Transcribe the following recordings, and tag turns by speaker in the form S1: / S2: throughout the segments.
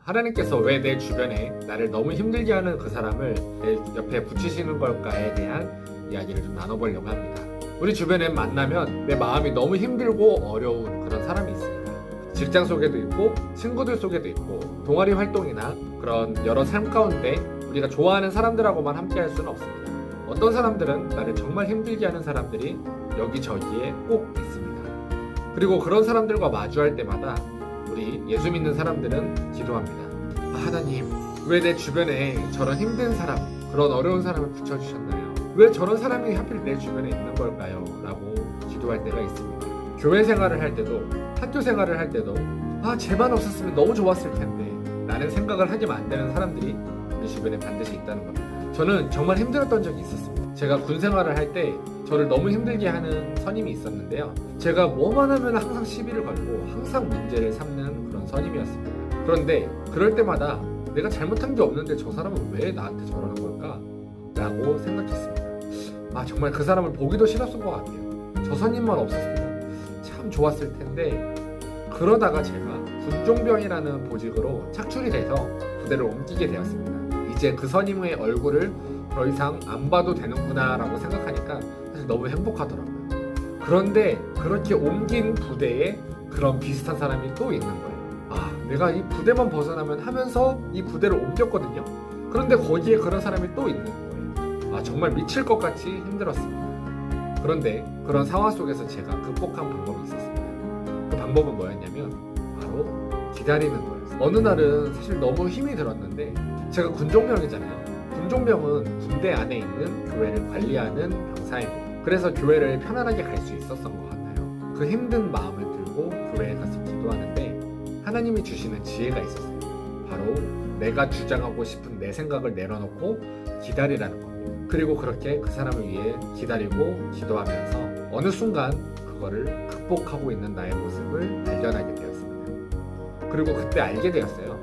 S1: 하나님께서 왜 내 주변에 나를 너무 힘들게 하는 그 사람을 내 옆에 붙이시는 걸까에 대한 이야기를 좀 나눠보려고 합니다. 우리 주변에 만나면 내 마음이 너무 힘들고 어려운 그런 사람이 있습니다. 직장 속에도 있고 친구들 속에도 있고 동아리 활동이나 그런 여러 삶 가운데 우리가 좋아하는 사람들하고만 함께 할 수는 없습니다. 어떤 사람들은 나를 정말 힘들게 하는 사람들이 여기저기에 꼭 있습니다. 그리고 그런 사람들과 마주할 때마다 우리 예수 믿는 사람들은 기도합니다. 하나님, 왜 내 주변에 저런 힘든 사람, 그런 어려운 사람을 붙여주셨나요? 왜 저런 사람이 하필 내 주변에 있는 걸까요? 라고 기도할 때가 있습니다. 교회 생활을 할 때도 학교 생활을 할 때도 쟤만 없었으면 너무 좋았을 텐데 라는 생각을 하게 만드는 사람들이 우리 주변에 반드시 있다는 겁니다. 저는 정말 힘들었던 적이 있었습니다. 제가 군 생활을 할 때 저를 너무 힘들게 하는 선임이 있었는데요. 제가 뭐만 하면 항상 시비를 걸고 항상 문제를 삼는 그런 선임이었습니다. 그런데 그럴 때마다 내가 잘못한 게 없는데 저 사람은 왜 나한테 저러는 걸까? 라고 생각했습니다. 정말 그 사람을 보기도 싫었을 것 같아요. 저 선임만 없었으면 참 좋았을 텐데 그러다가 제가 군종병이라는 보직으로 착출이 돼서 부대를 옮기게 되었습니다. 이제 그 선임의 얼굴을 더 이상 안 봐도 되는구나 라고 생각하니까 사실 너무 행복하더라고요. 그런데 그렇게 옮긴 부대에 그런 비슷한 사람이 또 있는 거예요. 내가 이 부대만 벗어나면 하면서 이 부대를 옮겼거든요. 그런데 거기에 그런 사람이 또 있는 거예요. 정말 미칠 것 같이 힘들었습니다. 그런데 그런 상황 속에서 제가 극복한 방법이 있었습니다. 그 방법은 뭐였냐면 바로 기다리는 거였어요. 어느 날은 사실 너무 힘이 들었는데 제가 군종병이잖아요. 군종병은 군대 안에 있는 교회를 관리하는 병사입니다. 그래서 교회를 편안하게 갈 수 있었던 것 같아요. 그 힘든 마음을 들고 교회에 가서 기도하는데 하나님이 주시는 지혜가 있었어요. 바로 내가 주장하고 싶은 내 생각을 내려놓고 기다리라는 겁니다. 그리고 그렇게 그 사람을 위해 기다리고 기도하면서 어느 순간 그거를 극복하고 있는 나의 모습을 발견하게 되었습니다. 그리고 그때 알게 되었어요.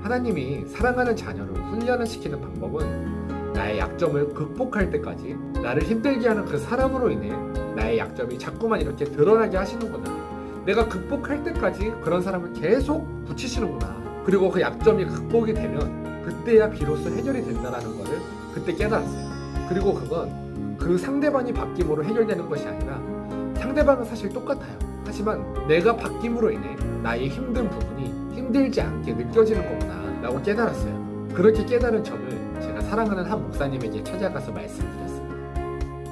S1: 하나님이 사랑하는 자녀를 훈련을 시키는 방법은 나의 약점을 극복할 때까지 나를 힘들게 하는 그 사람으로 인해 나의 약점이 자꾸만 이렇게 드러나게 하시는구나. 내가 극복할 때까지 그런 사람을 계속 붙이시는구나. 그리고 그 약점이 극복이 되면 그때야 비로소 해결이 된다는 것을 그때 깨달았어요. 그리고 그건 그 상대방이 바뀜으로 해결되는 것이 아니라 상대방은 사실 똑같아요. 하지만 내가 바뀜으로 인해 나의 힘든 부분이 힘들지 않게 느껴지는 거구나 라고 깨달았어요. 그렇게 깨달은 점을 제가 사랑하는 한 목사님에게 찾아가서 말씀드렸습니다.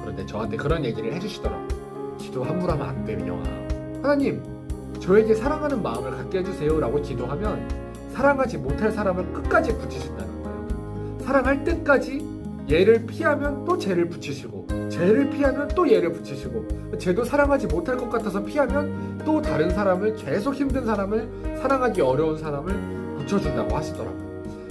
S1: 그런데 저한테 그런 얘기를 해주시더라고요. 기도 함부로 하면 안 돼요. 하나님, 저에게 사랑하는 마음을 갖게 해주세요 라고 기도하면 사랑하지 못할 사람을 끝까지 붙이신다는 거예요. 사랑할 때까지 얘를 피하면 또 쟤를 붙이시고 쟤를 피하면 또 얘를 붙이시고 쟤도 사랑하지 못할 것 같아서 피하면 또 다른 사람을 계속 힘든 사람을 사랑하기 어려운 사람을 붙여준다고 하시더라고요.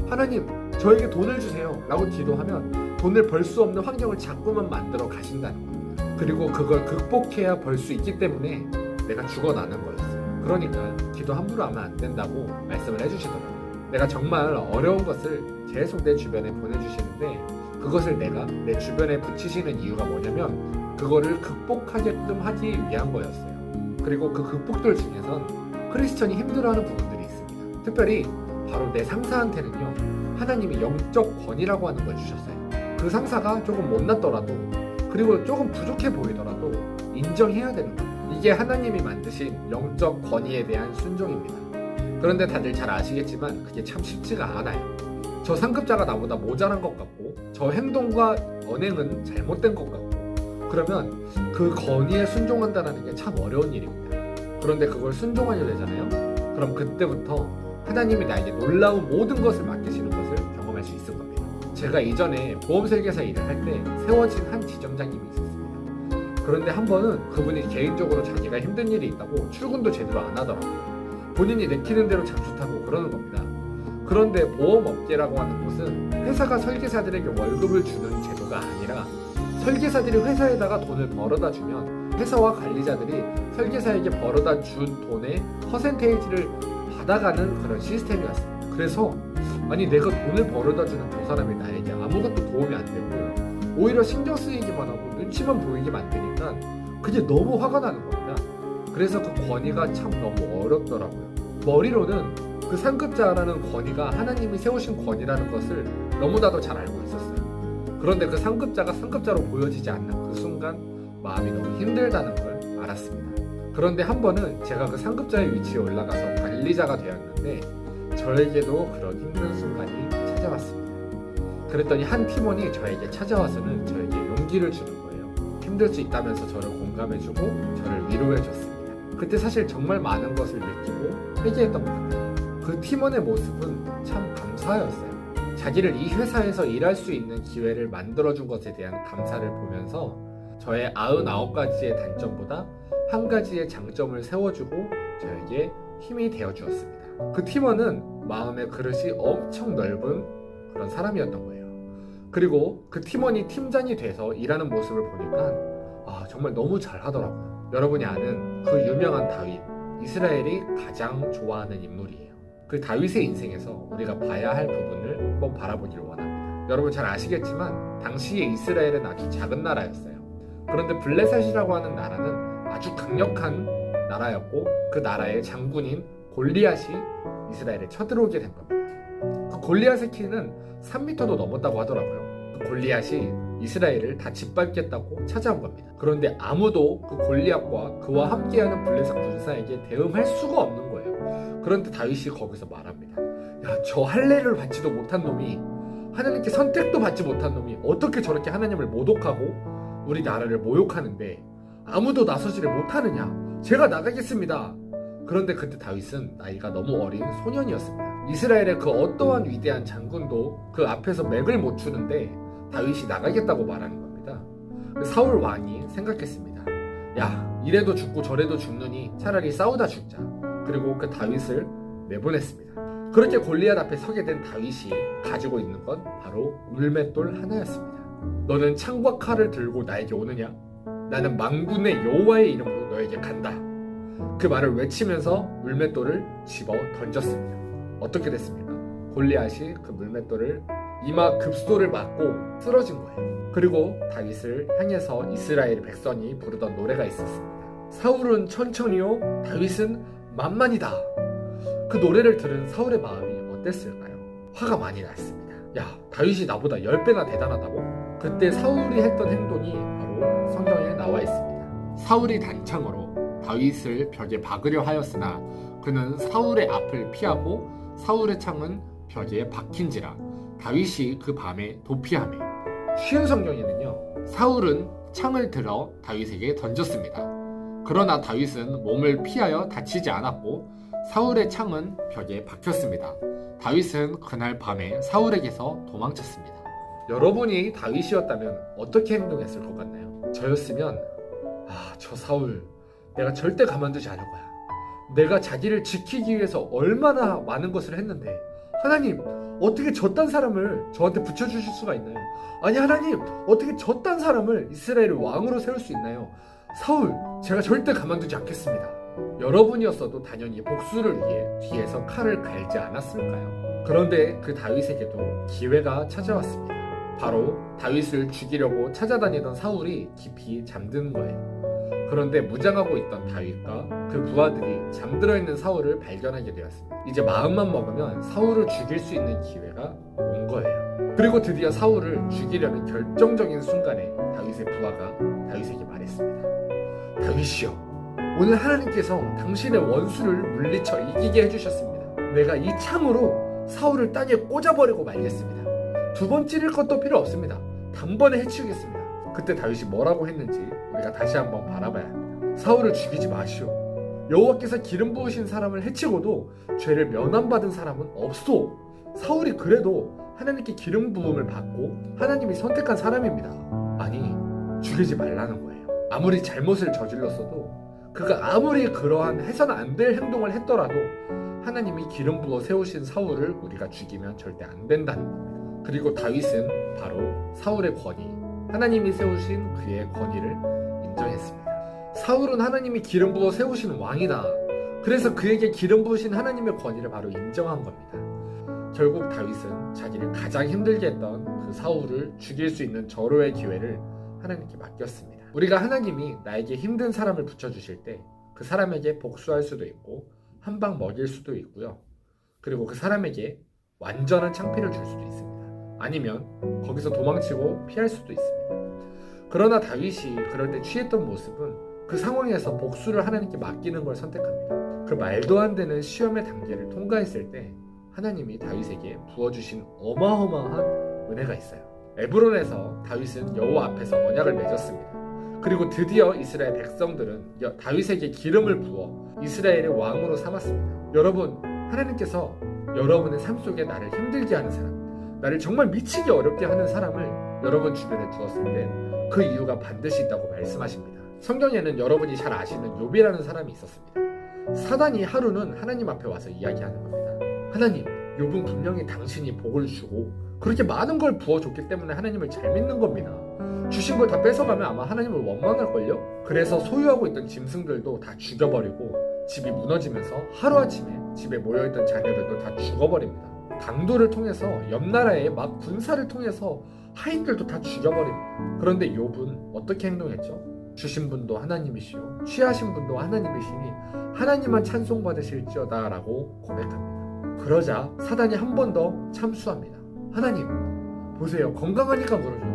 S1: 하나님, 저에게 돈을 주세요 라고 기도하면 돈을 벌 수 없는 환경을 자꾸만 만들어 가신다는 겁니다. 그리고 그걸 극복해야 벌 수 있기 때문에 내가 죽어나는 거였어요. 그러니까 기도 함부로 하면 안 된다고 말씀을 해주시더라고요. 내가 정말 어려운 것을 계속 내 주변에 보내주시는데 그것을 내가 내 주변에 붙이시는 이유가 뭐냐면 그거를 극복하게끔 하기 위한 거였어요. 그리고 그 극복들 중에선 크리스천이 힘들어하는 부분들이 있습니다. 특별히 바로 내 상사한테는요, 하나님이 영적 권위라고 하는 걸 주셨어요. 그 상사가 조금 못났더라도 그리고 조금 부족해 보이더라도 인정해야 되는 거예요. 이게 하나님이 만드신 영적 권위에 대한 순종입니다. 그런데 다들 잘 아시겠지만 그게 참 쉽지가 않아요. 저 상급자가 나보다 모자란 것 같고 저 행동과 언행은 잘못된 것 같고 그러면 그 권위에 순종한다는 게 참 어려운 일입니다. 그런데 그걸 순종하려 되잖아요. 그럼 그때부터 하나님이 나에게 놀라운 모든 것을 맡기시는 것을 경험할 수 있을 겁니다. 제가 이전에 보험 설계사 일을 할 때 세워진 한 지점장님이 있었습니다. 그런데 한 번은 그분이 개인적으로 자기가 힘든 일이 있다고 출근도 제대로 안 하더라고요. 본인이 내키는 대로 잠수 타고 그러는 겁니다. 그런데 보험업계라고 하는 곳은 회사가 설계사들에게 월급을 주는 제도가 아니라 설계사들이 회사에다가 돈을 벌어다 주면 회사와 관리자들이 설계사에게 벌어다 준 돈의 퍼센테이지를 받아가는 그런 시스템이었습니다. 그래서 내가 돈을 벌어다 주는 저 사람이 나에게 아무것도 도움이 안 되고 오히려 신경 쓰이기만 하고 눈치만 보이게 만드니까 그게 너무 화가 나는 겁니다. 그래서 그 권위가 참 너무 어렵더라고요. 머리로는 그 상급자라는 권위가 하나님이 세우신 권위라는 것을 너무나도 잘 알고 있었어요. 그런데 그 상급자가 상급자로 보여지지 않는 그 순간 마음이 너무 힘들다는 걸 알았습니다. 그런데 한 번은 제가 그 상급자의 위치에 올라가서 관리자가 되었는데 저에게도 그런 힘든 순간이 찾아왔습니다. 그랬더니 한 팀원이 저에게 찾아와서는 저에게 용기를 주는 거예요. 힘들 수 있다면서 저를 공감해주고 저를 위로해줬습니다. 그때 사실 정말 많은 것을 느끼고 회개했던 것 같아요. 그 팀원의 모습은 참 감사하였어요. 자기를 이 회사에서 일할 수 있는 기회를 만들어준 것에 대한 감사를 보면서 저의 99가지의 단점보다 한 가지의 장점을 세워주고 저에게 힘이 되어주었습니다. 그 팀원은 마음의 그릇이 엄청 넓은 그런 사람이었던 거예요. 그리고 그 팀원이 팀장이 돼서 일하는 모습을 보니까 정말 너무 잘하더라고요. 여러분이 아는 그 유명한 다윗, 이스라엘이 가장 좋아하는 인물이에요. 그 다윗의 인생에서 우리가 봐야 할 부분을 한번 바라보기를 원합니다. 여러분 잘 아시겠지만 당시에 이스라엘은 아주 작은 나라였어요. 그런데 블레셋이라고 하는 나라는 아주 강력한 나라였고 그 나라의 장군인 골리앗이 이스라엘에 쳐들어오게 된 겁니다. 그 골리앗의 키는 3m도 넘었다고 하더라고요. 그 골리앗이 이스라엘을 다 짓밟겠다고 찾아온 겁니다. 그런데 아무도 그 골리앗과 그와 함께하는 블레셋 군사에게 대응할 수가 없는 거예요. 그런데 다윗이 거기서 말합니다. 야, 저 할례를 받지도 못한 놈이, 하나님께 선택도 받지 못한 놈이 어떻게 저렇게 하나님을 모독하고 우리 나라를 모욕하는데 아무도 나서지를 못하느냐? 제가 나가겠습니다. 그런데 그때 다윗은 나이가 너무 어린 소년이었습니다. 이스라엘의 그 어떠한 위대한 장군도 그 앞에서 맥을 못 추는데 다윗이 나가겠다고 말하는 겁니다. 사울 왕이 생각했습니다. 야, 이래도 죽고 저래도 죽느니 차라리 싸우다 죽자. 그리고 그 다윗을 내보냈습니다. 그렇게 골리앗 앞에 서게 된 다윗이 가지고 있는 건 바로 물맷돌 하나였습니다. 너는 창과 칼을 들고 나에게 오느냐? 나는 만군의 여호와의 이름으로 너에게 간다. 그 말을 외치면서 물맷돌을 집어 던졌습니다. 어떻게 됐습니까? 골리앗이 그 물맷돌을 이마 급소를 맞고 쓰러진 거예요. 그리고 다윗을 향해서 이스라엘 백성이 부르던 노래가 있었습니다. 사울은 천천히요, 다윗은 만만이다. 그 노래를 들은 사울의 마음이 어땠을까요? 화가 많이 났습니다. 야, 다윗이 나보다 10배나 대단하다고? 그때 사울이 했던 행동이 바로 성경에 나와 있습니다. 사울이 단창으로 다윗을 벽에 박으려 하였으나 그는 사울의 앞을 피하고 사울의 창은 벽에 박힌지라 다윗이 그 밤에 도피하매. 쉬운 성경에는요, 사울은 창을 들어 다윗에게 던졌습니다. 그러나 다윗은 몸을 피하여 다치지 않았고 사울의 창은 벽에 박혔습니다. 다윗은 그날 밤에 사울에게서 도망쳤습니다. 여러분이 다윗이었다면 어떻게 행동했을 것 같나요? 저였으면 저 사울 내가 절대 가만두지 않을 거야. 내가 자기를 지키기 위해서 얼마나 많은 것을 했는데 하나님 어떻게 저딴 사람을 저한테 붙여주실 수가 있나요? 아니 하나님 어떻게 저딴 사람을 이스라엘의 왕으로 세울 수 있나요? 사울 제가 절대 가만두지 않겠습니다. 여러분이었어도 당연히 복수를 위해 뒤에서 칼을 갈지 않았을까요? 그런데 그 다윗에게도 기회가 찾아왔습니다. 바로 다윗을 죽이려고 찾아다니던 사울이 깊이 잠든 거예요. 그런데 무장하고 있던 다윗과 그 부하들이 잠들어 있는 사울을 발견하게 되었습니다. 이제 마음만 먹으면 사울을 죽일 수 있는 기회가 온 거예요. 그리고 드디어 사울을 죽이려는 결정적인 순간에 다윗의 부하가 다윗에게 말했습니다. 다윗이여, 오늘 하나님께서 당신의 원수를 물리쳐 이기게 해주셨습니다. 내가 이 창으로 사울을 땅에 꽂아버리고 말겠습니다. 두 번 찌를 것도 필요 없습니다. 단번에 해치우겠습니다. 그때 다윗이 뭐라고 했는지 우리가 다시 한번 바라봐야 합니다. 사울을 죽이지 마시오. 여호와께서 기름 부으신 사람을 해치고도 죄를 면함받은 사람은 없소. 사울이 그래도 하나님께 기름 부음을 받고 하나님이 선택한 사람입니다. 아니, 죽이지 말라는 거예요. 아무리 잘못을 저질렀어도 그가 아무리 그러한 해서는 안 될 행동을 했더라도 하나님이 기름 부어 세우신 사울을 우리가 죽이면 절대 안 된다는 겁니다. 그리고 다윗은 바로 사울의 권위, 하나님이 세우신 그의 권위를 인정했습니다. 사울은 하나님이 기름 부어 세우신 왕이다. 그래서 그에게 기름 부으신 하나님의 권위를 바로 인정한 겁니다. 결국 다윗은 자기를 가장 힘들게 했던 그 사울을 죽일 수 있는 절호의 기회를 하나님께 맡겼습니다. 우리가 하나님이 나에게 힘든 사람을 붙여주실 때 그 사람에게 복수할 수도 있고 한 방 먹일 수도 있고요. 그리고 그 사람에게 완전한 창피를 줄 수도 있습니다. 아니면 거기서 도망치고 피할 수도 있습니다. 그러나 다윗이 그럴 때 취했던 모습은 그 상황에서 복수를 하나님께 맡기는 걸 선택합니다. 그 말도 안 되는 시험의 단계를 통과했을 때 하나님이 다윗에게 부어주신 어마어마한 은혜가 있어요. 에브론에서 다윗은 여호와 앞에서 언약을 맺었습니다. 그리고 드디어 이스라엘 백성들은 다윗에게 기름을 부어 이스라엘의 왕으로 삼았습니다. 여러분, 하나님께서 여러분의 삶 속에 나를 힘들게 하는 사람, 나를 정말 미치게 어렵게 하는 사람을 여러분 주변에 두었을 때 그 이유가 반드시 있다고 말씀하십니다. 성경에는 여러분이 잘 아시는 욥이라는 사람이 있었습니다. 사단이 하루는 하나님 앞에 와서 이야기하는 겁니다. 하나님, 욥은 분명히 당신이 복을 주고 그렇게 많은 걸 부어줬기 때문에 하나님을 잘 믿는 겁니다. 주신 걸 다 뺏어가면 아마 하나님을 원망할걸요? 그래서 소유하고 있던 짐승들도 다 죽여버리고 집이 무너지면서 하루아침에 집에 모여있던 자녀들도 다 죽어버립니다. 강도를 통해서 옆 나라에 막 군사를 통해서 하인들도 다 죽여버립니다. 그런데 욥은 어떻게 행동했죠? 주신 분도 하나님이시오, 취하신 분도 하나님이시니 하나님만 찬송받으실지어다 라고 고백합니다. 그러자 사단이 한 번 더 참수합니다. 하나님, 보세요. 건강하니까 그러죠.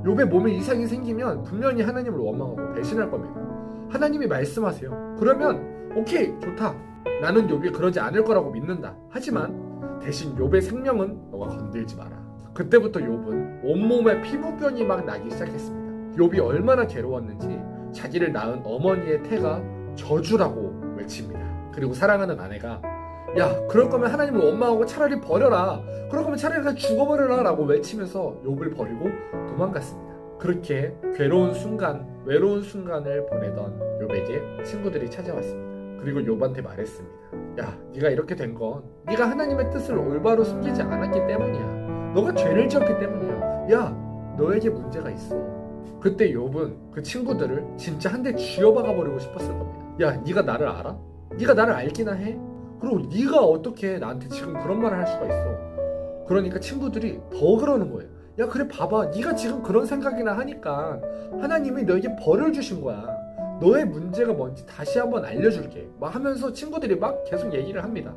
S1: 욥의 몸에 이상이 생기면 분명히 하나님을 원망하고 배신할 겁니다. 하나님이 말씀하세요. 그러면 오케이, 좋다. 나는 욥이 그러지 않을 거라고 믿는다. 하지만 대신 욥의 생명은 너가 건들지 마라. 그때부터 욥은 온몸에 피부병이 막 나기 시작했습니다. 욥이 얼마나 괴로웠는지 자기를 낳은 어머니의 태가 저주라고 외칩니다. 그리고 사랑하는 아내가 야, 그럴 거면 하나님을 원망하고 차라리 버려라. 그럴 거면 차라리 그냥 죽어버려라 라고 외치면서 욥을 버리고 도망갔습니다. 그렇게 괴로운 순간, 외로운 순간을 보내던 욥에게 친구들이 찾아왔습니다. 그리고 욥한테 말했습니다. 야, 네가 이렇게 된 건 네가 하나님의 뜻을 올바로 숨기지 않았기 때문이야. 너가 죄를 지었기 때문이야. 야, 너에게 문제가 있어. 그때 욥은 그 친구들을 진짜 한 대 쥐어박아 버리고 싶었을 겁니다. 야, 네가 나를 알아? 네가 나를 알기나 해? 그리고 네가 어떻게 나한테 지금 그런 말을 할 수가 있어? 그러니까 친구들이 더 그러는 거예요. 야, 그래 봐봐. 네가 지금 그런 생각이나 하니까 하나님이 너에게 벌을 주신 거야. 너의 문제가 뭔지 다시 한번 알려줄게. 막 하면서 친구들이 막 계속 얘기를 합니다.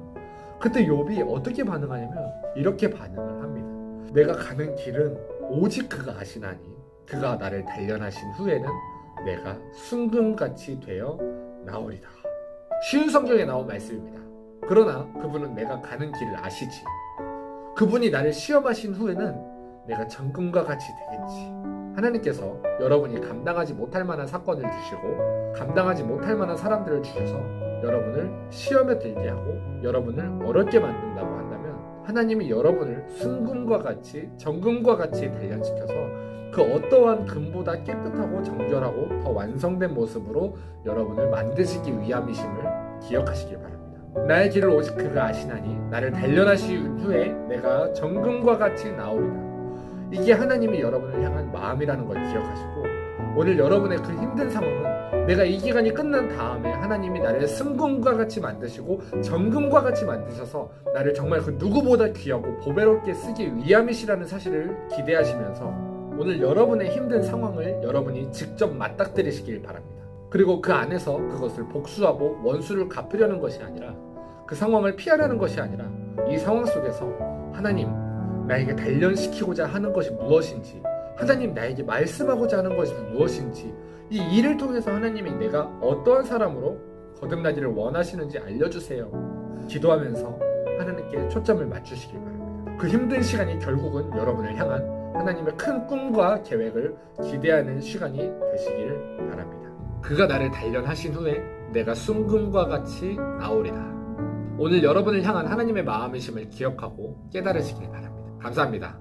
S1: 그때 욥이 어떻게 반응하냐면 이렇게 반응을 합니다. 내가 가는 길은 오직 그가 아시나니 그가 나를 단련하신 후에는 내가 순금같이 되어 나오리다. 쉬운 성경에 나온 말씀입니다. 그러나 그분은 내가 가는 길을 아시지. 그분이 나를 시험하신 후에는 내가 정금과 같이 되겠지. 하나님께서 여러분이 감당하지 못할 만한 사건을 주시고 감당하지 못할 만한 사람들을 주셔서 여러분을 시험에 들게 하고 여러분을 어렵게 만든다고 한다면 하나님이 여러분을 순금과 같이 정금과 같이 단련시켜서 그 어떠한 금보다 깨끗하고 정결하고 더 완성된 모습으로 여러분을 만드시기 위함이심을 기억하시길 바랍니다. 나의 길을 오직 그가 아시나니 나를 단련하신 후에 내가 정금과 같이 나오리다. 이게 하나님이 여러분을 향한 마음이라는 걸 기억하시고 오늘 여러분의 그 힘든 상황은 내가 이 기간이 끝난 다음에 하나님이 나를 순금과 같이 만드시고 정금과 같이 만드셔서 나를 정말 그 누구보다 귀하고 보배롭게 쓰기 위함이시라는 사실을 기대하시면서 오늘 여러분의 힘든 상황을 여러분이 직접 맞닥뜨리시길 바랍니다. 그리고 그 안에서 그것을 복수하고 원수를 갚으려는 것이 아니라 그 상황을 피하려는 것이 아니라 이 상황 속에서 하나님, 나에게 단련시키고자 하는 것이 무엇인지, 하나님 나에게 말씀하고자 하는 것이 무엇인지, 이 일을 통해서 하나님이 내가 어떠한 사람으로 거듭나기를 원하시는지 알려주세요. 기도하면서 하나님께 초점을 맞추시길 바랍니다. 그 힘든 시간이 결국은 여러분을 향한 하나님의 큰 꿈과 계획을 기대하는 시간이 되시길 바랍니다. 그가 나를 단련하신 후에 내가 순금과 같이 나오리라. 오늘 여러분을 향한 하나님의 마음이심을 기억하고 깨달으시길 바랍니다. 감사합니다.